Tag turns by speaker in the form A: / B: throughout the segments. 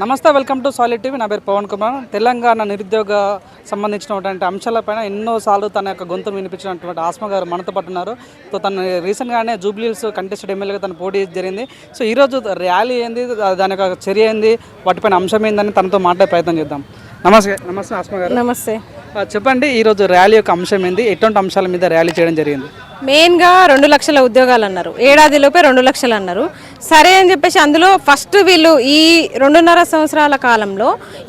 A: నమస్తే, welcome to solid TV. నా పేరు పవన్ కుమార్. తెలంగాణ నిరుద్యోగ సంబంధించినటువంటి అంశాలపైన ఎన్నోసార్లు తన యొక్క గొంతును వినిపించినటువంటి ఆస్మ గారు మనతో పాటు ఉన్నారు. సో తను రీసెంట్గానే జూబ్లీహిల్స్ కంటెస్టెడ్ ఎమ్మెల్యేగా తను పోటీ జరిగింది. సో ఈరోజు ర్యాలీ ఏంది, దాని యొక్క చర్య ఏంది, వాటిపైన అంశం ఏందని తనతో మాట్లాడే ప్రయత్నం చేద్దాం. నమస్తే నమస్తే ఆస్మ గారు.
B: నమస్తే.
A: చెప్పండి, ఈరోజు ర్యాలీ యొక్క అంశం ఏంది, ఎటువంటి అంశాల మీద ర్యాలీ చేయడం జరిగింది?
B: మెయిన్గా 2 లక్షల ఉద్యోగాలు అన్నారు, ఏడాదిలోపే 2 లక్షలు అన్నారు. సరే అని చెప్పేసి అందులో ఫస్ట్ వీళ్ళు ఈ 2.5 సంవత్సరాల కాలంలో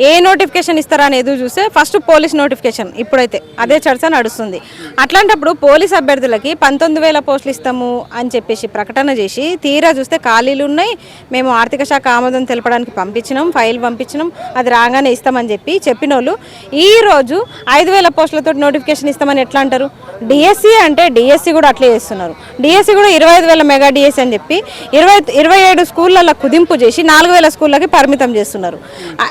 B: ఏ నోటిఫికేషన్ ఇస్తారా అని ఎదురు చూస్తే ఫస్ట్ పోలీస్ నోటిఫికేషన్ ఇప్పుడైతే అదే చర్చ నడుస్తుంది. అట్లాంటప్పుడు పోలీస్ అభ్యర్థులకి 19,000 పోస్టులు ఇస్తాము అని చెప్పేసి ప్రకటన చేసి తీరా చూస్తే ఖాళీలు ఉన్నాయి, మేము ఆర్థిక శాఖ ఆమోదం తెలపడానికి పంపించినాం, ఫైల్ పంపించినాం, అది రాగానే ఇస్తామని చెప్పిన వాళ్ళు ఈరోజు 5,000 పోస్టులతో నోటిఫికేషన్ ఇస్తామని ఎట్లా అంటారు? డిఎస్సి అంటే డిఎస్సి కూడా అట్లే చేస్తున్నారు. డిఎస్సి కూడా 25,000 మెగా డిఎస్సి అని చెప్పి 27 స్కూళ్ళ కుదింపు చేసి 4,000 స్కూళ్ళకి పరిమితం చేస్తున్నారు.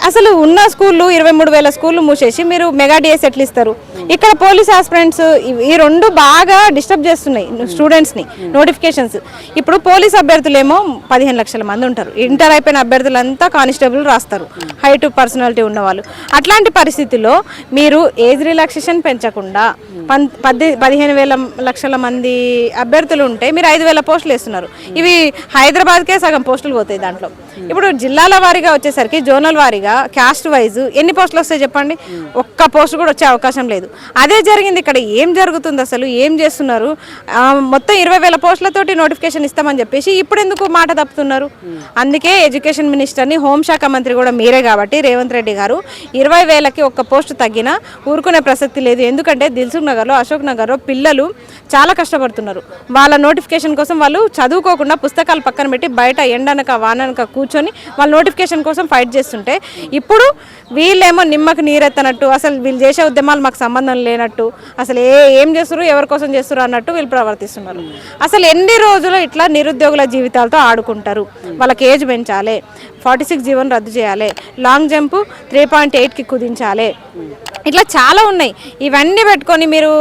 B: అసలు ఉన్న స్కూళ్ళు 23,000 స్కూళ్ళు మూసేసి మీరు మెగా డిఎస్సి ఎట్లా ఇస్తారు? ఇక్కడ పోలీస్ ఆస్పిరెంట్స్ ఈ రెండు బాగా డిస్టర్బ్ చేస్తున్నాయి స్టూడెంట్స్ని. నోటిఫికేషన్స్ ఇప్పుడు పోలీస్ అభ్యర్థులేమో 15 లక్షల మంది ఉంటారు, ఇంటర్ అయిపోయిన అభ్యర్థులంతా కానిస్టేబుల్ రాస్తారు, హైట్ పర్సనాలిటీ ఉన్నవాళ్ళు. అట్లాంటి పరిస్థితుల్లో మీరు ఏజ్ రిలాక్సేషన్ పెంచకుండా 15,000 లక్షల మంది అభ్యర్థులు ఉంటే మీరు 5,000 పోస్టులు వేస్తున్నారు. ఇవి హైదరాబాద్కే సగం పోస్టులు పోతాయి. దాంట్లో ఇప్పుడు జిల్లాల వారీగా వచ్చేసరికి జోనల్ వారీగా క్యాస్ట్ వైజ్ ఎన్ని పోస్టులు వస్తాయి చెప్పండి? ఒక్క పోస్ట్ కూడా వచ్చే అవకాశం లేదు. అదే జరిగింది ఇక్కడ. ఏం జరుగుతుంది అసలు, ఏం చేస్తున్నారు? మొత్తం 20,000 పోస్టులతోటి నోటిఫికేషన్ ఇస్తామని చెప్పేసి ఇప్పుడు ఎందుకు మాట తప్పుతున్నారు? అందుకే ఎడ్యుకేషన్ మినిస్టర్ని, హోంశాఖ మంత్రి కూడా మీరే కాబట్టి రేవంత్ రెడ్డి గారు 20,000కి ఒక్క పోస్టు తగ్గినా ఊరుకునే ప్రసక్తి లేదు. ఎందుకంటే దిల్సుఖ్ నగర్లో, అశోక్ నగర్లో పిల్లలు చాలా కష్టపడుతున్నారు. వాళ్ళ నోటిఫికేషన్ కోసం వాళ్ళు చదువుకోకుండా పుస్తకాలు పక్కన పెట్టి బయట ఎండనక వాననక కూర్చొని వాళ్ళ నోటిఫికేషన్ కోసం ఫైట్ చేస్తుంటే ఇప్పుడు వీళ్ళేమో నిమ్మకు నీరెత్తనట్టు, అసలు వీళ్ళు చేసే ఉద్యమాలు మాకు సంబంధం లేనట్టు, అసలు ఏం చేస్తారు, ఎవరి కోసం చేస్తారు అన్నట్టు వీళ్ళు ప్రవర్తిస్తున్నారు. అసలు ఎన్ని రోజులు ఇట్లా నిరుద్యోగుల జీవితాలతో ఆడుకుంటారు? వాళ్ళకి ఏజ్ పెంచాలి, 46 జీవోని రద్దు చేయాలి, లాంగ్ జంప్ 3.8కి కుదించాలి, ఇట్లా చాలా ఉన్నాయి. ఇవన్నీ పెట్టుకొని మీరు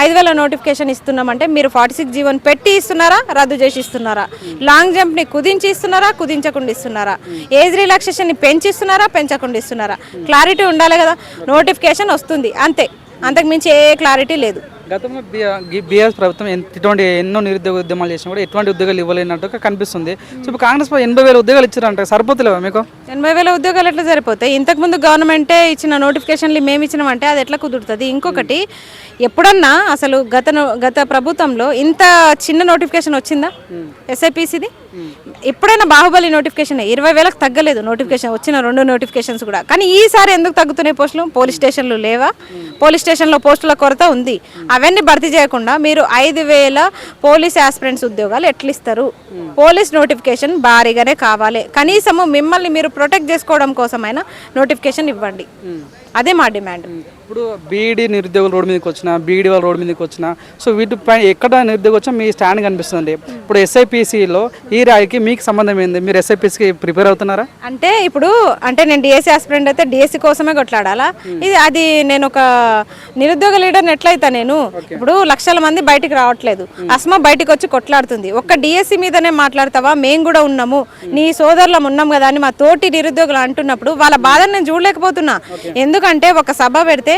B: 5,000 నోటిఫికేషన్ ఇస్తున్నామంటే మీరు 46 జీవోని పెట్టి ఇస్తున్నారా, రద్దు చేసి ఇస్తున్నారా? లాంగ్ జంప్ని కుదించి ఇస్తున్నారా, కుదించకుండా ఇస్తున్నారా? ఏజ్ రిలాక్సేషన్ని పెంచి ఇస్తున్నారా, పెంచకుండా ఇస్తున్నారా? క్లారిటీ ఉండాలి కదా. నోటిఫికేషన్ వస్తుంది అంతే, అంతకు మించి ఏ క్లారిటీ లేదు.
A: గతంలో బీఆర్ఎస్ ప్రభుత్వం ఇటువంటి ఎన్నో నిరుద్యోగ ఉద్యమాలు చేసినా కూడా ఎటువంటి ఉద్యోగాలు ఇవ్వలేనట్టుగా కనిపిస్తుంది. సో ఇప్పుడు కాంగ్రెస్ 80,000 ఉద్యోగాలు ఇచ్చారంటే సరిపోతలేవా మీకు? 80,000
B: ఉద్యోగాలు ఎట్లా సరిపోతాయి? ఇంతకుముందు గవర్నమెంటే ఇచ్చిన నోటిఫికేషన్లు మేము ఇచ్చినామంటే అది ఎట్లా కుదురుతుంది? ఇంకొకటి, ఎప్పుడన్నా అసలు గత ప్రభుత్వంలో ఇంత చిన్న నోటిఫికేషన్ వచ్చిందా ఎస్ఐపిసిది? ఎప్పుడైనా బాహుబలి నోటిఫికేషన్ 20,000కి తగ్గలేదు నోటిఫికేషన్, వచ్చిన 2 నోటిఫికేషన్స్ కూడా. కానీ ఈసారి ఎందుకు తగ్గుతున్నాయి పోస్టులు? పోలీస్ స్టేషన్లు లేవా? పోలీస్ స్టేషన్లో పోస్టుల కొరత ఉంది. అవన్నీ భర్తీ చేయకుండా మీరు 5,000 పోలీస్ ఆస్పిరెంట్స్ ఉద్యోగాలు ఎట్లా ఇస్తారు? పోలీస్ నోటిఫికేషన్ భారీగానే కావాలి. కనీసము మిమ్మల్ని మీరు ప్రొటెక్ట్ చేసుకోవడం కోసమైనా నోటిఫికేషన్ ఇవ్వండి. అదే మా డిమాండ్.
A: ఇప్పుడు బీఈడి నిరుద్యోగులు రోడ్డు మీదకి వచ్చిన, బీఈడి వాళ్ళు రోడ్డు మీదకి వచ్చిన, సో వీటిపై ఎక్కడ నిరుద్యోగం వచ్చినా మీ స్టాండ్ కనిపిస్తుంది. ఇప్పుడు ఎస్ఐపిసిలో ఈ ర్యాలీకి మీకు సంబంధం ఏంది? మీరు ఎస్ఐపిసికి ప్రిపేర్ అవుతున్నారా?
B: అంటే నేను డిఎస్సి ఆస్పిరెంట్ అయితే డిఎస్సి కోసమే కొట్లాడాలా? అది నేను ఒక నిరుద్యోగ లీడర్ని ఎట్లయితా? నేను ఇప్పుడు లక్షల మంది బయటికి రావట్లేదు, అస్మా బయటకు వచ్చి కొట్లాడుతుంది. ఒక్క డిఎస్సి మీదనే మాట్లాడతావా? మేము కూడా ఉన్నాము, నీ సోదరులం ఉన్నాం కదా అని మా తోటి నిరుద్యోగులు అంటున్నప్పుడు వాళ్ళ బాధను నేను చూడలేకపోతున్నా. ఎందుకంటే ఒక సభ పెడితే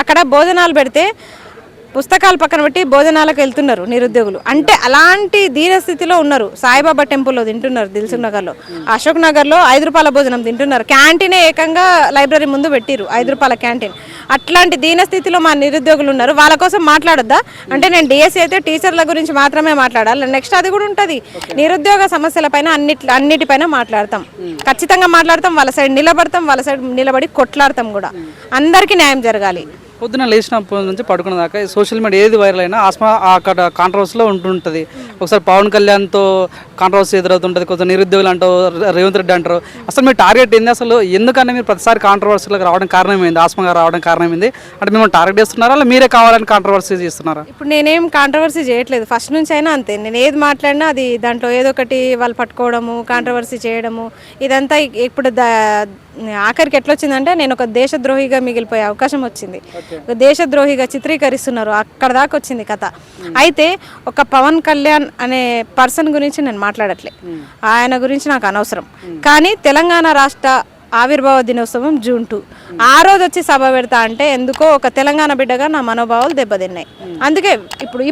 B: అక్కడ భోజనాలు పెడితే పుస్తకాలు పక్కన పెట్టి భోజనాలకు వెళ్తున్నారు నిరుద్యోగులు. అంటే అలాంటి దీనస్థితిలో ఉన్నారు. సాయిబాబా టెంపుల్లో తింటున్నారు, దిల్సుఖ్ నగర్లో, అశోక్ నగర్లో 5 రూపాయల భోజనం తింటున్నారు. క్యాంటీనే ఏకంగా లైబ్రరీ ముందు పెట్టిరు, 5 రూపాయల క్యాంటీన్. అట్లాంటి దీనస్థితిలో మా నిరుద్యోగులు ఉన్నారు. వాళ్ళ కోసం మాట్లాడొద్దా? అంటే నేను డిఎస్సి అయితే టీచర్ల గురించి మాత్రమే మాట్లాడాలి, నెక్స్ట్ అది కూడా ఉంటుంది. నిరుద్యోగ సమస్యలపైన అన్నిటిపైన మాట్లాడతాం, ఖచ్చితంగా మాట్లాడతాం. వాళ్ళ సైడ్ నిలబడతాం, వాళ్ళ సైడ్ నిలబడి కొట్లాడతాం కూడా. అందరికీ న్యాయం జరగాలి.
A: పొద్దున లేచినప్పటి నుంచి పడుకున్న దాకా సోషల్ మీడియా ఏది వైరల్ అయినా ఆస్మా అక్కడ కాంట్రవర్సీలో ఉంటుంటుంది. ఒకసారి పవన్ కళ్యాణ్తో కాంట్రవర్సీ ఎదురవుతుంటుంది, కొంచెం నిరుద్యోగులు అంటారు, రేవంత్ రెడ్డి అంటారు. అసలు మీ టార్గెట్ ఏంది? అసలు ఎందుకన్నా మీరు ప్రతిసారి కాంట్రవర్సీలకు రావడం కారణం ఏంది? ఆస్మా గారు రావడం కారణం ఏంది? అంటే మేము టార్గెట్ చేస్తున్నారా, అలా మీరే కావాలని కాంట్రవర్సీ చేస్తున్నారా?
B: ఇప్పుడు నేనేం కాంట్రవర్సీ చేయట్లేదు, ఫస్ట్ నుంచి అయినా అంతే. నేను ఏది మాట్లాడినా అది దాంట్లో ఏదో ఒకటి వాళ్ళు పట్టుకోవడము, కాంట్రవర్సీ చేయడము, ఇదంతా ఇప్పుడు ఆఖరికి ఎట్లొచ్చిందంటే నేను ఒక దేశద్రోహిగా మిగిలిపోయే అవకాశం వచ్చింది. ఒక దేశద్రోహిగా చిత్రీకరిస్తున్నారు, అక్కడ దాకా వచ్చింది కథ. అయితే ఒక పవన్ కళ్యాణ్ అనే పర్సన్ గురించి నేను మాట్లాడట్లే, ఆయన గురించి నాకు అనవసరం. కానీ తెలంగాణ రాష్ట్ర ఆవిర్భావ దినోత్సవం June 2. ఆ రోజు వచ్చి సభ పెడతా అంటే ఎందుకో ఒక తెలంగాణ బిడ్డగా నా మనోభావాలు దెబ్బతిన్నాయి. అందుకే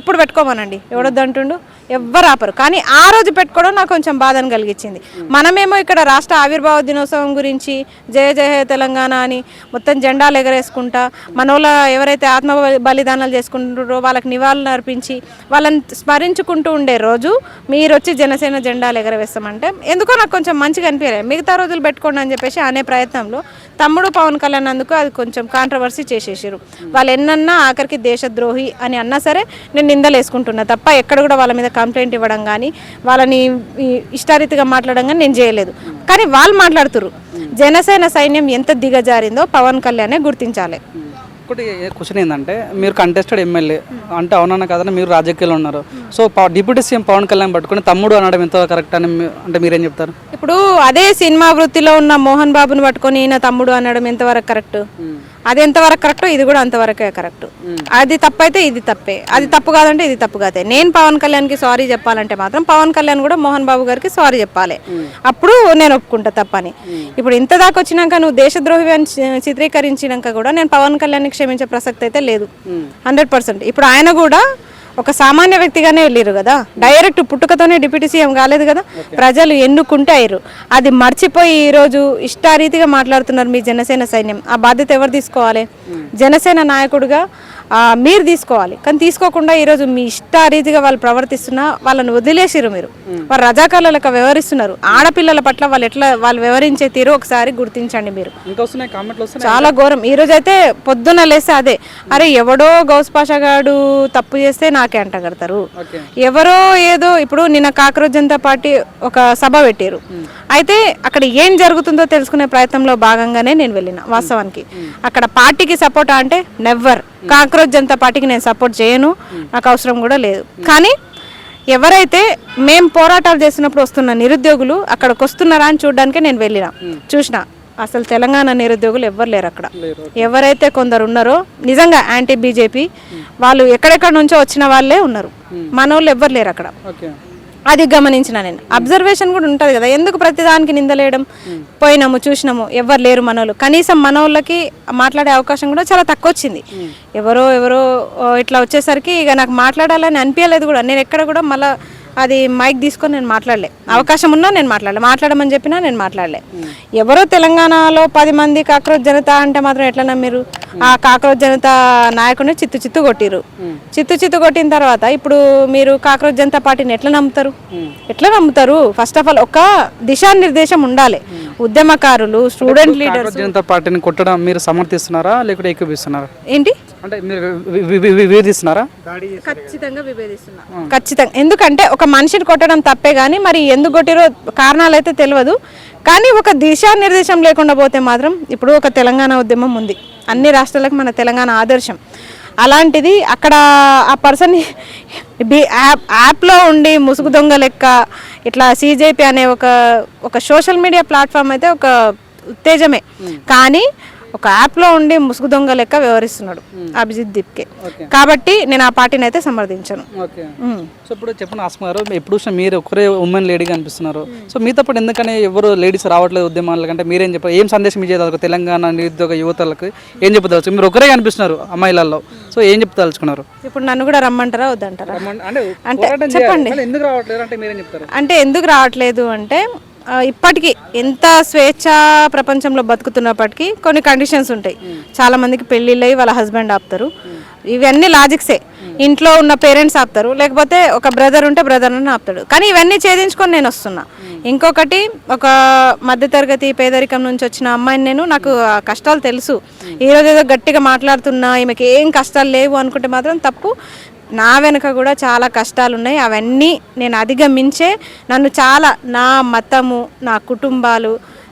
B: ఇప్పుడు పెట్టుకోమనండి, ఎవడొద్దు అంటుండు, ఎవ్వరు ఆపరు. కానీ ఆ రోజు పెట్టుకోవడం నాకు కొంచెం బాధను కలిగించింది. మనమేమో ఇక్కడ రాష్ట్ర ఆవిర్భావ దినోత్సవం గురించి జయ జయ తెలంగాణ అని మొత్తం జెండాలు ఎగరేసుకుంటా మనోళ్ళ ఎవరైతే ఆత్మ బలిదానాలు చేసుకుంటారో వాళ్ళకి నివాళులు అర్పించి వాళ్ళని స్మరించుకుంటూ ఉండే రోజు మీరు వచ్చి జనసేన జెండాలు ఎగరవేస్తామంటే ఎందుకో నాకు కొంచెం మంచిగా అనిపించలేదు. మిగతా రోజులు పెట్టుకోండి అని చెప్పేసి అనే ప్రయత్నంలో తమ్ముడు పవన్ కళ్యాణ్ అందుకు అది కొంచెం కాంట్రవర్సీ చేసేసారు. వాళ్ళు ఎన్నన్నా ఆఖరికి దేశద్రోహి అని అన్నా సరే నేను నిందలు వేసుకుంటున్నా తప్ప ఎక్కడ కూడా వాళ్ళ మీద కంప్లైంట్ ఇవ్వడం కానీ వాళ్ళని ఇష్టారీతిగా మాట్లాడడం కానీ నేను చేయలేదు. కానీ వాళ్ళు మాట్లాడుతున్నారు. జనసేన సైన్యం ఎంత దిగజారిందో పవన్ కళ్యాణే గుర్తించాలి.
A: ఒకటి క్వశ్చన్ ఏంటంటే మీరు కంటెస్టెడ్ ఎమ్మెల్యే అంటే అవునన్నా కదన్నా మీరు రాజకీయాల్లో ఉన్నారు. So deputy CM Pawan Kalyan పట్టుకుని తమ్ముడు అనడం ఎంత కరెక్ట్ అని అంటే మీరేం చెప్తారు?
B: ఇప్పుడు అదే సినిమా వృత్తిలో ఉన్న మోహన్ బాబుని పట్టుకొని ఈయన తమ్ముడు అనడం ఎంతవరకు కరెక్ట్? అది ఎంతవరకు కరెక్ట్, ఇది కూడా అంతవరకే కరెక్ట్. అది తప్పైతే ఇది తప్పే, అది తప్పు కాదంటే ఇది తప్పు కాదే. నేను పవన్ కళ్యాణ్కి సారీ చెప్పాలంటే మాత్రం పవన్ కళ్యాణ్ కూడా మోహన్ బాబు గారికి సారీ చెప్పాలి, అప్పుడు నేను ఒప్పుకుంటా తప్పని. ఇప్పుడు ఇంత దాకా వచ్చినాక నువ్వు దేశద్రోహి అని చిత్రీకరించినాక కూడా నేను పవన్ కళ్యాణ్ని క్షమించే ప్రసక్తి అయితే లేదు 100%. ఇప్పుడు ఆయన కూడా ఒక సామాన్య వ్యక్తిగానే వెళ్ళారు కదా, డైరెక్ట్ పుట్టుకతోనే డిప్యూటీ సీఎం కాలేదు కదా, ప్రజలు ఎన్నుకుంటే అయ్యారు. అది మర్చిపోయి ఈరోజు ఇష్టారీతిగా మాట్లాడుతున్నారు మీ జనసేన సైన్యం. ఆ బాధ్యత ఎవరు తీసుకోవాలి? జనసేన నాయకుడిగా మీరు తీసుకోవాలి. కానీ తీసుకోకుండా ఈరోజు మీ ఇష్టారీతిగా వాళ్ళు ప్రవర్తిస్తున్నా వాళ్ళని వదిలేసిరు. మీరు వాళ్ళు రజాకారులకు వ్యవహరిస్తున్నారు. ఆడపిల్లల పట్ల వాళ్ళు వ్యవహరించే తీరు ఒకసారి గుర్తించండి. మీరు చాలా ఘోరం. ఈరోజు అయితే పొద్దున్న లేస్తే అదే, అరే ఎవడో గౌస్ పాషాగాడు తప్పు చేస్తే నాకే అంట కడతారు, ఎవరో ఏదో. ఇప్పుడు నిన్న కాక్రోజ్ జనతా పార్టీ ఒక సభ పెట్టారు. అయితే అక్కడ ఏం జరుగుతుందో తెలుసుకునే ప్రయత్నంలో భాగంగానే నేను వెళ్ళిన. వాస్తవానికి అక్కడ పార్టీకి సపోర్ట్ అంటే నెవర్. కాక్రోజ్ జనతా పార్టీకి నేను సపోర్ట్ చేయను, నాకు అవసరం కూడా లేదు. కానీ ఎవరైతే మేము పోరాటాలు చేసినప్పుడు వస్తున్న నిరుద్యోగులు అక్కడికి వస్తున్నారా అని చూడడానికే నేను వెళ్ళిన. చూసిన అసలు తెలంగాణ నిరుద్యోగులు ఎవ్వరు లేరు అక్కడ. ఎవరైతే కొందరు ఉన్నారో నిజంగా యాంటీ బీజేపీ వాళ్ళు ఎక్కడెక్కడ నుంచో వచ్చిన వాళ్ళే ఉన్నారు, మన వాళ్ళు ఎవ్వరు లేరు అక్కడ. అది గమనించిన నేను. అబ్జర్వేషన్ కూడా ఉంటుంది కదా, ఎందుకు ప్రతిదానికి నిందలేయడం? పోయినాము చూసినాము, ఎవరు లేరు మనోళ్ళు. కనీసం మనోళ్ళకి మాట్లాడే అవకాశం కూడా చాలా తక్కువ వచ్చింది. ఎవరో ఇట్లా వచ్చేసరికి ఇక నాకు మాట్లాడాలని అనిపించలేదు కూడా. నేను ఎక్కడ కూడా మళ్ళీ అది మైక్ తీసుకొని నేను మాట్లాడలే. అవకాశం ఉన్నా నేను మాట్లాడమని చెప్పినా నేను మాట్లాడలే. ఎవరో తెలంగాణలో 10 మంది కాక్రోజ్ జనతా అంటే మాత్రం ఎట్లా నమ్మిరు? ఆ కాక్రోజ్ జనతా నాయకుడిని చిత్తు కొట్టిరు. చిత్తు కొట్టిన తర్వాత ఇప్పుడు మీరు కాక్రోజ్ జనతా పార్టీని ఎట్లా నమ్ముతారు? ఫస్ట్ ఆఫ్ ఆల్ ఒక దిశానిర్దేశం ఉండాలి. ఉద్యమకారులు, స్టూడెంట్ లీడర్స్
A: జనతా పార్టీని కొట్టడం మీరు సమర్థిస్తున్నారా లేకపోతే ఏకీభవిస్తున్నారా?
B: ఏంటి
A: అంటే మీరు విభేదిస్తున్నారా?
B: ఖచ్చితంగా విభేదిస్తున్నా, ఖచ్చితంగా. ఎందుకంటే ఒక మనిషిని కొట్టడం తప్పే, కానీ మరి ఎందుకు కొట్టిరో కారణాలు అయితే తెలియదు. కానీ ఒక దిశానిర్దేశం లేకుండా పోతే మాత్రం ఇప్పుడు ఒక తెలంగాణ ఉద్యమం ఉంది, అన్ని రాష్ట్రాలకు మన తెలంగాణ ఆదర్శం. అలాంటిది అక్కడ ఆ పర్సన్ యాప్లో ఉండి ముసుగు దొంగ లెక్క ఇట్లా CJP అనే ఒక సోషల్ మీడియా ప్లాట్ఫామ్ అయితే ఒక ఉత్తేజమే, కానీ ఒక యాప్లో ఉండి ముసుగు దొంగ లెక్క వ్యవహరిస్తున్నాడు అభిజిత్ దీప్కే. కాబట్టి నేను ఆ పార్టీని అయితే సమర్థించాను.
A: సో ఇప్పుడు చెప్పండి ఆస్మా గారు, ఎప్పుడు మీరు ఒకరే ఉమెన్ లేడీగా అనిపిస్తున్నారు. సో మీతో పాటు ఎందుకని ఎవరు లేడీస్ రావట్లేదు ఉద్యమాల కంటే? మీరేం చెప్పారు? ఏం సందేశం ఇచ్చేది తెలంగాణ నిరుద్యోగ యువతలకు? ఏం చెప్తారు? మీరు ఒకరే కనిపిస్తున్నారు అమ్మాయిలలో, సో ఏం చెప్తాల్చుకున్నారు?
B: ఇప్పుడు నన్ను కూడా రమ్మంటారా వద్దంటారా?
A: అంటే చెప్పండి, ఎందుకు రావట్లేదు అంటే మీరేం చెప్తారు?
B: అంటే ఎందుకు రావట్లేదు అంటే ఇప్పటికీ ఎంత స్వేచ్ఛ ప్రపంచంలో బతుకుతున్నప్పటికీ కొన్ని కండిషన్స్ ఉంటాయి. చాలా మందికి పెళ్ళిళ్ళు అయ్యి వాళ్ళ హస్బెండ్ ఆపుతారు. ఇవన్నీ లాజిక్సే. ఇంట్లో ఉన్న పేరెంట్స్ ఆపుతారు, లేకపోతే ఒక బ్రదర్ ఉంటే బ్రదర్ అని ఆపుతాడు. కానీ ఇవన్నీ ఛేదించుకొని నేను వస్తున్నా. ఇంకొకటి, ఒక మధ్యతరగతి పేదరికం నుంచి వచ్చిన అమ్మాయిని నాకు కష్టాలు తెలుసు. ఈరోజు ఏదో గట్టిగా మాట్లాడుతున్నా ఈమెకి ఏం కష్టాలు లేవు అనుకుంటే మాత్రం తప్పు. నా వెనుక కూడా చాలా కష్టాలు ఉన్నాయి. అవన్నీ నేను అధిగమించే నన్ను చాలా నా మతము, నా కుటుంబాలు,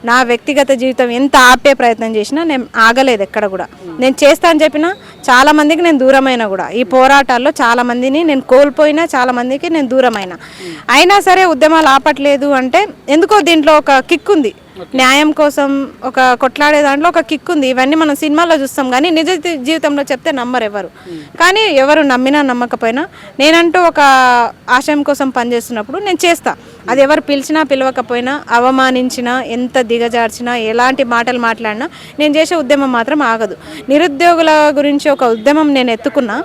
B: నా వ్యక్తిగత జీవితం ఎంత ఆపే ప్రయత్నం చేసినా నేను ఆగలేదు ఎక్కడ కూడా. నేను చేస్తా అని చెప్పినా చాలామందికి నేను దూరమైనా కూడా, ఈ పోరాటాల్లో చాలామందిని నేను కోల్పోయినా, చాలామందికి నేను దూరమైనా. అయినా సరే ఉద్యమాలు ఆపట్లేదు అంటే ఎందుకో దీంట్లో ఒక కిక్ ఉంది. న్యాయం కోసం ఒక కొట్లాడే దాంట్లో ఒక కిక్ ఉంది. ఇవన్నీ మనం సినిమాల్లో చూస్తాం కానీ నిజ జీవితంలో చెప్తే నమ్మరు ఎవరు. కానీ ఎవరు నమ్మినా నమ్మకపోయినా నేనంటూ ఒక ఆశయం కోసం పనిచేస్తున్నప్పుడు నేను చేస్తా. అది ఎవరు పిలిచినా పిలవకపోయినా, అవమానించినా, ఎంత దిగజార్చినా, ఎలాంటి మాటలు మాట్లాడినా నేను చేసే ఉద్యమం మాత్రం ఆగదు. నిరుద్యోగుల గురించి ఒక ఉద్యమం నేను ఎత్తుకున్నా,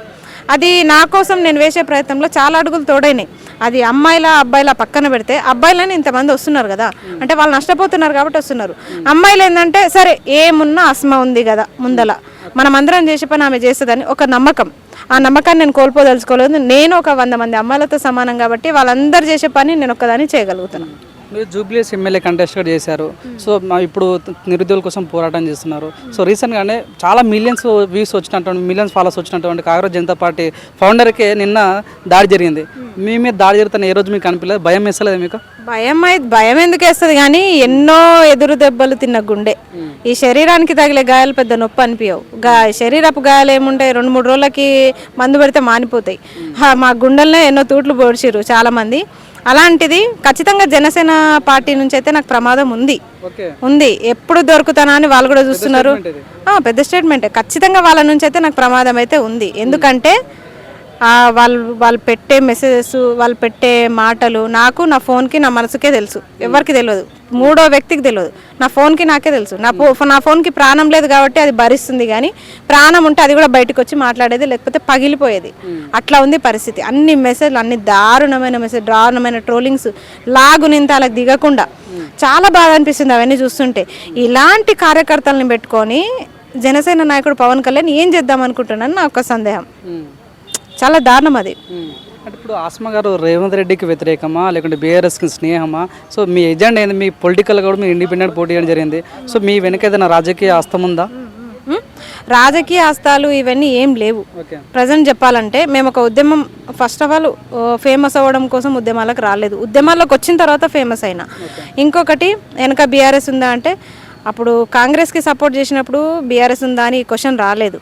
B: అది నా కోసం నేను వేసే ప్రయత్నంలో చాలా అడుగులు తోడైనాయి. అది అమ్మాయిల అబ్బాయిల పక్కన పెడితే, అబ్బాయిలని ఇంతమంది వస్తున్నారు కదా, అంటే వాళ్ళు నష్టపోతున్నారు కాబట్టి వస్తున్నారు. అమ్మాయిలు ఏంటంటే సరే ఏమున్నా అస్మ ఉంది కదా ముందల, మనం అందరం చేసే పని ఆమె చేస్తుందని ఒక నమ్మకం. ఆ నమ్మకాన్ని నేను కోల్పోదలుచుకోలేదు. నేను ఒక 100 మంది అమ్మాయిలతో సమానం కాబట్టి వాళ్ళందరూ చేసే పని నేను ఒక్కదాన్ని చేయగలుగుతున్నాను.
A: మీరు జూబ్లీస్ ఎమ్మెల్యే కంటెస్ట్ కూడా చేశారు. సో ఇప్పుడు నిరుద్యోగుల కోసం పోరాటం చేస్తున్నారు. సో రీసెంట్గానే చాలా మిలియన్స్ వ్యూస్ వచ్చినటువంటి, మిలియన్స్ ఫాలోవర్స్ వచ్చినటువంటి కాంగ్రెస్ జనతా పార్టీ ఫౌండర్కే నిన్న దాడి జరిగింది. మీ మీద దాడి జరుగుతున్న ఏ రోజు మీకు అనిపించలేదు? భయం వేస్తలేదు మీకు?
B: భయం ఎందుకు వేస్తుంది కానీ, ఎన్నో ఎదురు దెబ్బలు తిన్న గుండె. ఈ శరీరానికి తగిలే గాయాలు పెద్ద నొప్పి అనిపించవు. శరీరపు గాయాలు ఏముంటాయి, 2-3 రోజులకి మందు పెడితే మానిపోతాయి. మా గుండెలనే ఎన్నో తూట్లు పొడిచిర్రు చాలామంది. అలాంటిది ఖచ్చితంగా జనసేన పార్టీ నుంచి అయితే నాకు ప్రమాదం ఉంది. ఎప్పుడు దొరుకుతానా అని వాళ్ళు కూడా చూస్తున్నారు. పెద్ద స్టేట్మెంటే. ఖచ్చితంగా వాళ్ళ నుంచి అయితే నాకు ప్రమాదం అయితే ఉంది. ఎందుకంటే వాళ్ళు పెట్టే మెసేజెస్, వాళ్ళు పెట్టే మాటలు నాకు, నా ఫోన్కి, నా మనసుకే తెలుసు. ఎవరికి తెలియదు, మూడో వ్యక్తికి తెలియదు. నా ఫోన్కి నాకే తెలుసు. నా ఫోన్కి ప్రాణం లేదు కాబట్టి అది భరిస్తుంది, కానీ ప్రాణం ఉంటే అది కూడా బయటకు వచ్చి మాట్లాడేది, లేకపోతే పగిలిపోయేది. అట్లా ఉంది పరిస్థితి. అన్ని మెసేజ్లు, అన్ని దారుణమైన మెసేజ్, దారుణమైన ట్రోలింగ్స్, లాగునింత అలా దిగకుండా చాలా బాధ అనిపిస్తుంది అవన్నీ చూస్తుంటే. ఇలాంటి కార్యకర్తలను పెట్టుకొని జనసేన నాయకుడు పవన్ కళ్యాణ్ ఏం చేద్దాం అనుకుంటున్నాను నా ఒక సందేహం. చాలా దారుణం అది.
A: అంటే ఇప్పుడు ఆస్మా గారు రేవంత్ రెడ్డికి వ్యతిరేకమా లేకుంటే బీఆర్ఎస్కి స్నేహమా? సో మీ ఎజెండా ఏంది? మీ పొలిటికల్గా కూడా మీరు ఇండిపెండెంట్ పోటీ చేయడం జరిగింది. సో మీ వెనక ఏదైనా రాజకీయ హస్తం ఉందా?
B: రాజకీయ హస్తాలు ఇవన్నీ ఏం లేవు. ప్రజెంట్ చెప్పాలంటే మేము ఒక ఉద్యమం, ఫస్ట్ ఆఫ్ ఆల్ ఫేమస్ అవ్వడం కోసం ఉద్యమాలకు రాలేదు. ఉద్యమాల్లోకి వచ్చిన తర్వాత ఫేమస్ అయినా. ఇంకొకటి, వెనక బీఆర్ఎస్ ఉందా అంటే, అప్పుడు కాంగ్రెస్కి సపోర్ట్ చేసినప్పుడు బీఆర్ఎస్ ఉందా అని క్వశ్చన్ రాలేదు,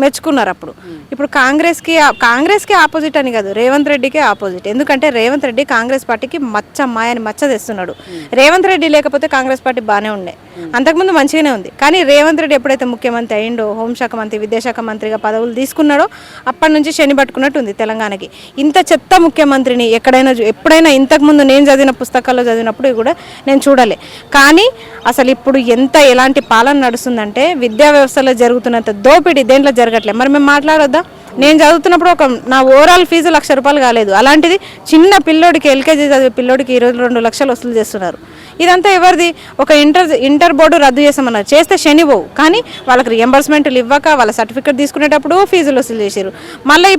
B: మెచ్చుకున్నారు అప్పుడు. ఇప్పుడు కాంగ్రెస్కి ఆపోజిట్ అని కాదు, రేవంత్ రెడ్డికే ఆపోజిట్. ఎందుకంటే రేవంత్ రెడ్డి కాంగ్రెస్ పార్టీకి మాయని మచ్చ తెస్తున్నాడు. రేవంత్ రెడ్డి లేకపోతే కాంగ్రెస్ పార్టీ బాగానే ఉండే, అంతకుముందు మంచిగానే ఉంది. కానీ రేవంత్ రెడ్డి ఎప్పుడైతే ముఖ్యమంత్రి అయిండో, హోంశాఖ మంత్రి, విద్యాశాఖ మంత్రిగా పదవులు తీసుకున్నాడో అప్పటి నుంచి శని పట్టుకున్నట్టు ఉంది తెలంగాణకి. ఇంత చెత్త ముఖ్యమంత్రిని ఎప్పుడైనా ఇంతకుముందు నేను చదివిన పుస్తకాల్లో చదివినప్పుడు కూడా నేను చూడలే. కానీ అసలు ఇప్పుడు ఎలాంటి పాలన నడుస్తుందంటే, విద్యా వ్యవస్థలో జరుగుతున్నంత దోపిడీ దేంట్లో జరగట్లేదు. మరి మేము మాట్లాడొద్దా? నేను చదువుతున్నప్పుడు నా ఓవరాల్ ఫీజు 1,00,000 రూపాయలు కాలేదు. అలాంటిది చిన్న పిల్లోడికి, ఎల్కేజీ చదివే పిల్లోడికి ఈరోజు 2 లక్షలు వసూలు చేస్తున్నారు. ఇదంతా ఎవరిది? ఒక ఇంటర్ బోర్డు రద్దు చేసామన్నారు, చేస్తే శని పోవు. కానీ వాళ్ళకి రియంబర్స్మెంట్లు ఇవ్వక, వాళ్ళ సర్టిఫికేట్ తీసుకునేటప్పుడు ఫీజులు వసూలు చేశారు. మళ్ళీ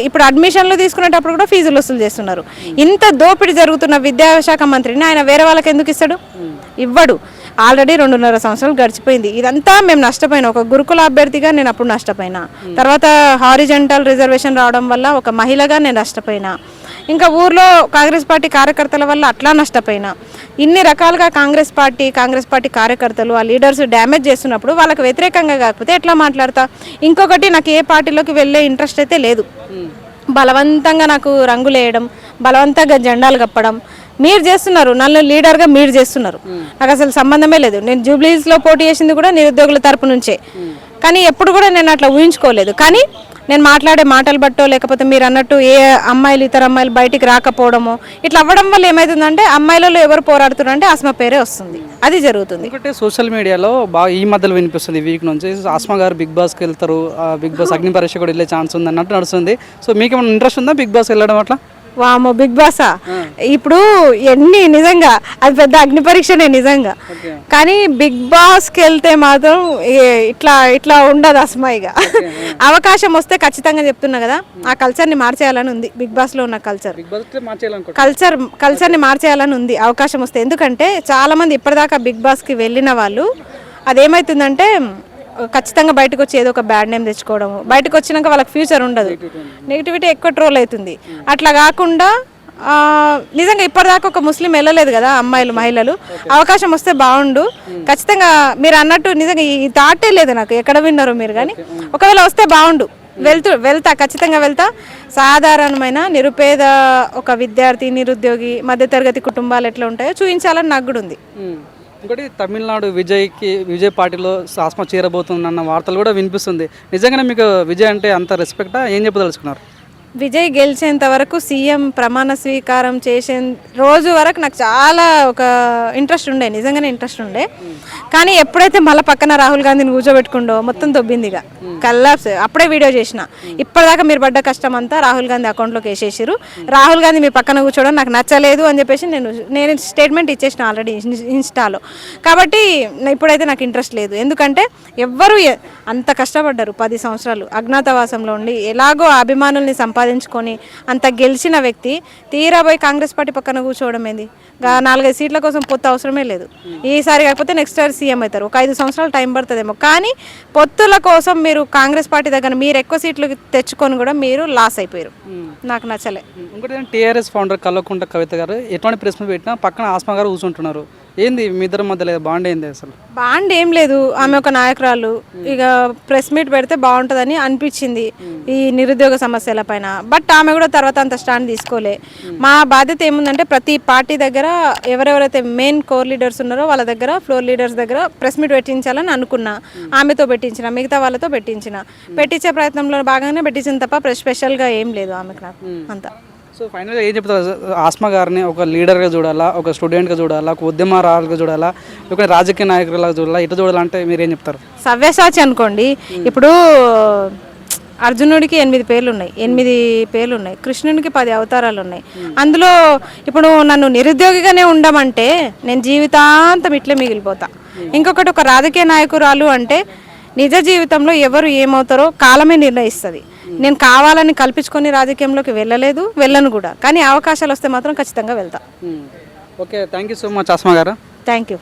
B: ఇప్పుడు అడ్మిషన్లు తీసుకునేటప్పుడు కూడా ఫీజులు వసూలు చేస్తున్నారు. ఇంత దోపిడీ జరుగుతున్న విద్యాశాఖ మంత్రిని ఆయన వేరే వాళ్ళకి ఎందుకు ఇస్తాడు? ఇవ్వడు. ఆల్రెడీ 2.5 సంవత్సరాలు గడిచిపోయింది. ఇదంతా మేము నష్టపోయినా. ఒక గురుకుల అభ్యర్థిగా నేను అప్పుడు నష్టపోయినా, తర్వాత హారిజెంటల్ రిజర్వేషన్ రావడం వల్ల ఒక మహిళగా నేను నష్టపోయినా, ఇంకా ఊర్లో కాంగ్రెస్ పార్టీ కార్యకర్తల వల్ల అట్లా నష్టపోయినా. ఇన్ని రకాలుగా కాంగ్రెస్ పార్టీ కార్యకర్తలు, ఆ లీడర్స్ డ్యామేజ్ చేస్తున్నప్పుడు వాళ్ళకి వ్యతిరేకంగా కాకపోతే ఎట్లా మాట్లాడతా? ఇంకొకటి, నాకు ఏ పార్టీలోకి వెళ్ళే ఇంట్రెస్ట్ అయితే లేదు. బలవంతంగా నాకు రంగులు వేయడం, బలవంతంగా జెండాలు కప్పడం మీరు చేస్తున్నారు. నన్ను లీడర్గా మీరు చేస్తున్నారు. నాకు అసలు సంబంధమే లేదు. నేను జూబ్లీస్లో పోటీ చేసింది కూడా నిరుద్యోగుల తరపు నుంచే. కానీ ఎప్పుడు కూడా నేను అట్లా ఊహించుకోలేదు. కానీ నేను మాట్లాడే మాటలు బట్టో, లేకపోతే మీరు అన్నట్టు ఇతర అమ్మాయిలు బయటికి రాకపోవడమో, ఇట్లా అవ్వడం వల్ల ఏమవుతుందంటే, అమ్మాయిలలో ఎవరు పోరాడుతున్నారు అంటే ఆస్మా పేరే వస్తుంది. అది జరుగుతుంది.
A: ఒకటి సోషల్ మీడియాలో బాగా ఈ మధ్యలో వినిపిస్తుంది, వీక్ నుంచి ఆస్మా గారు బిగ్ బాస్కి వెళ్తారు, బిగ్ బాస్ అగ్ని పరీక్ష కూడా వెళ్ళే ఛాన్స్ ఉంది అన్నట్టు నడుస్తుంది. సో మీకు ఏమైనా ఇంట్రెస్ట్ ఉందా బిగ్ బాస్ వెళ్ళడం? అట్లా
B: వామో, బిగ్ బాసా ఇప్పుడు నిజంగా అది పెద్ద అగ్ని పరీక్షనే నిజంగా. కానీ బిగ్ బాస్కి వెళ్తే మాత్రం ఇట్లా ఉండదు అస్మాయిగా. అవకాశం వస్తే ఖచ్చితంగా చెప్తున్నా కదా, ఆ కల్చర్ని మార్చేయాలని ఉంది. బిగ్ బాస్లో ఉన్న కల్చర్ని మార్చేయాలని ఉంది అవకాశం వస్తే. ఎందుకంటే చాలామంది ఇప్పటిదాకా బిగ్ బాస్కి వెళ్ళిన వాళ్ళు అదేమవుతుందంటే, ఖచ్చితంగా బయటకు వచ్చి ఏదో ఒక బ్యాడ్ నేమ్ తెచ్చుకోవడము, బయటకు వచ్చినాక వాళ్ళకి ఫ్యూచర్ ఉండదు, నెగిటివిటీ ఎక్కువ ట్రోల్ అవుతుంది. అట్లా కాకుండా నిజంగా ఇప్పటిదాకా ఒక ముస్లిం వెళ్ళలేదు కదా, మహిళలు అవకాశం వస్తే బాగుండు. ఖచ్చితంగా మీరు అన్నట్టు నిజంగా ఈ థాటే లేదు నాకు, ఎక్కడ విన్నారు మీరు, కానీ ఒకవేళ వస్తే బాగుండు. వెళ్తా, ఖచ్చితంగా వెళ్తా. సాధారణమైన నిరుపేద ఒక విద్యార్థి, నిరుద్యోగి, మధ్యతరగతి కుటుంబాలు ఎట్లా ఉంటాయో చూపించాలని నాకు కూడా ఉంది.
A: ఇంకోటి, తమిళనాడు విజయ్ పార్టీలో ఆస్మా చేరబోతుందన్న వార్తలు కూడా వినిపిస్తుంది. నిజంగానే మీకు విజయ్ అంటే అంత రెస్పెక్టా? ఏం చెప్పదలుచుకున్నారు?
B: విజయ్ గెలిచేంత వరకు సీఎం ప్రమాణ స్వీకారం చేసే రోజు వరకు నాకు చాలా ఒక ఇంట్రెస్ట్ ఉండే, నిజంగానే ఇంట్రెస్ట్ ఉండే. కానీ ఎప్పుడైతే మళ్ళీ పక్కన రాహుల్ గాంధీని కూర్చోబెట్టుకుండో మొత్తం దొబ్బింది. ఇక కల్లాప్స్. అప్పుడే వీడియో చేసిన, ఇప్పటిదాకా మీరు పడ్డ కష్టం అంతా రాహుల్ గాంధీ అకౌంట్లోకి వేసేసారు, రాహుల్ గాంధీ మీ పక్కన కూర్చోవడం నాకు నచ్చలేదు అని చెప్పేసి నేను స్టేట్మెంట్ ఇచ్చేసిన ఆల్రెడీ ఇన్స్టాలో. కాబట్టి ఇప్పుడైతే నాకు ఇంట్రెస్ట్ లేదు. ఎందుకంటే ఎవ్వరు అంత కష్టపడ్డారు 10 సంవత్సరాలు అజ్ఞాతవాసంలో ఉండి ఎలాగో అభిమానుల్ని సంపాదించుకొని అంత గెలిచిన వ్యక్తి తీరా పోయి కాంగ్రెస్ పార్టీ పక్కన కూర్చోవడం ఏంది? 4-5 సీట్ల కోసం పొత్తు అవసరమే లేదు. ఈసారి కాకపోతే నెక్స్ట్ సారి సీఎం అవుతారు, ఒక 5 సంవత్సరాలు టైం పడుతుందేమో. కానీ పొత్తుల కోసం మీరు కాంగ్రెస్ పార్టీ దగ్గర మీరు ఎక్కువ సీట్లు తెచ్చుకొని కూడా మీరు లాస్ అయిపోయారు. నాకు నచ్చలే.
A: ఇంకోటి టీఆర్ఎస్ ఫౌండర్ కల్వకుంట్ల కవిత గారు ఎటువంటి ప్రెస్ మీట్ పెట్టినా పక్కన ఆస్మా గారు కూర్చుంటున్నారు. ఏంది మీ ఇద్దరి మధ్య లేదు బాండ్? ఏంది అసలు?
B: బాండ్ ఏం లేదు, ఆమె ఒక నాయకురాలు. ఇక ప్రెస్ మీట్ పెడితే బాగుంటుందని అనిపించింది ఈ నిరుద్యోగ సమస్యల పైన. బట్ ఆమె కూడా తర్వాత అంత స్టాండ్ తీసుకోలే. మా బాధ్యత ఏముందంటే ప్రతి పార్టీ దగ్గర ఎవరెవరైతే మెయిన్ కోర్ లీడర్స్ ఉన్నారో వాళ్ళ దగ్గర, ఫ్లోర్ లీడర్స్ దగ్గర ప్రెస్ మీట్ పెట్టించాలని అనుకున్నా. ఆమెతో పెట్టించిన, మిగతా వాళ్ళతో పెట్టించే ప్రయత్నంలో భాగంగానే పెట్టించిన తప్ప స్పెషల్గా ఏం లేదు ఆమెకు నాకు అంతా.
A: సో ఫైనల్గా ఏం చెప్తారు? ఆస్మా గారిని ఒక లీడర్గా చూడాలా, ఒక స్టూడెంట్గా చూడాలా, ఒక ఉద్యమరాలుగా చూడాలా, ఒక రాజకీయ నాయకులాగా చూడాలా, ఇటు చూడాలంటే మీరేం చెప్తారు?
B: సవ్యసాచి అనుకోండి. ఇప్పుడు అర్జునుడికి 8 పేర్లు ఉన్నాయి, 8 పేర్లు ఉన్నాయి. కృష్ణునికి 10 అవతారాలు ఉన్నాయి. అందులో ఇప్పుడు నన్ను నిరుద్యోగిగానే ఉండమంటే నేను జీవితాంతం ఇట్లే మిగిలిపోతా. ఇంకొకటి, ఒక రాజకీయ నాయకురాలు అంటే నిజ జీవితంలో ఎవరు ఏమవుతారో కాలమే నిర్ణయిస్తుంది. నేను కావాలని కల్పించుకొని రాజకీయంలోకి వెళ్ళను కూడా. కానీ అవకాశాలు వస్తే మాత్రం ఖచ్చితంగా వెళ్తా.
A: Okay, thank you so much Asma garu.
B: Thank you.